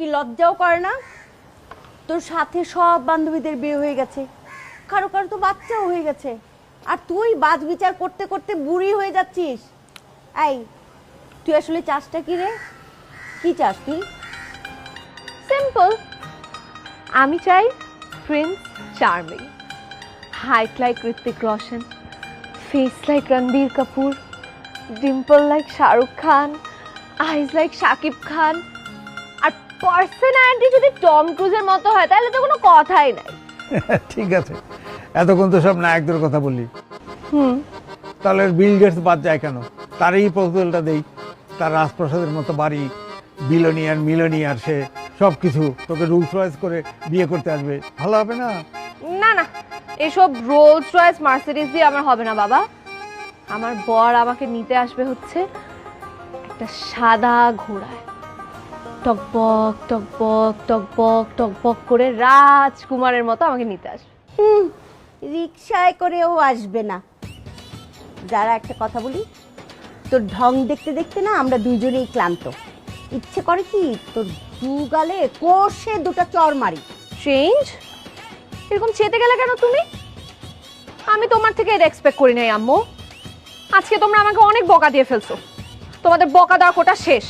কি লজ্জাও করে না? তোর সাথে সব বান্ধবীদের বিয়ে হয়ে গেছে, কারো কারো তো বাচ্চাও হয়ে গেছে, আর তুই বাজ বিচার করতে করতে বুড়ি হয়ে যাচ্ছিস। এই তুই আসলে চাসটা কি রে? কি চাস তুই? সিম্পল, আমি চাই prince charming, height like Hrithik Roshan, face like Ranbir Kapoor, dimple like Shahrukh Khan, eyes like Shakib Khan, আর পার্সোনালিটি যদি টম ক্রুজের মতো হয় তাহলে তো কোনো কথাই নাই। ঠিক আছে, এতক্ষণ তো সব নায়কদের কথা বললি, হুম, তাহলে বিল গেটস বাদ যায় কেন? তারই প্রপোজালটা দেই, তার রাজপ্রাসাদের মতো বাড়ি, বিলিয়নিয়ার মিলিয়নিয়ার, সে সব কিছু তোকে রুলস রয়েস করে বিয়ে করতে আসবে, ভালো হবে না? না না, এসব রোলস রয়েস মার্সিডিজ দিয়ে আমার হবে না বাবা। আমার বর আমাকে নিতে আসবে হচ্ছে একটা সাদা ঘোড়ায়, টকবক টকবক টকবক টকবক করে রাজকুমারের মতো আমাকে নিতে আসবে। রিক্সায় করেও আসবে না। যারা একটা কথা বলি, তোর ঢং দেখতে দেখতে না আমরা দুইজনেই ক্লান্ত। ইচ্ছে করে কি তোর দু গালে কষে দুটো চড় মারি। চেঞ্জ এরকম চেতে গেলে কেন তুমি? আমি তোমার থেকে এটা এক্সপেক্ট করি নাই আম্মু। আজকে তোমরা আমাকে অনেক বকা দিয়ে ফেলছো, তোমাদের বকা দেওয়া কোটা শেষ।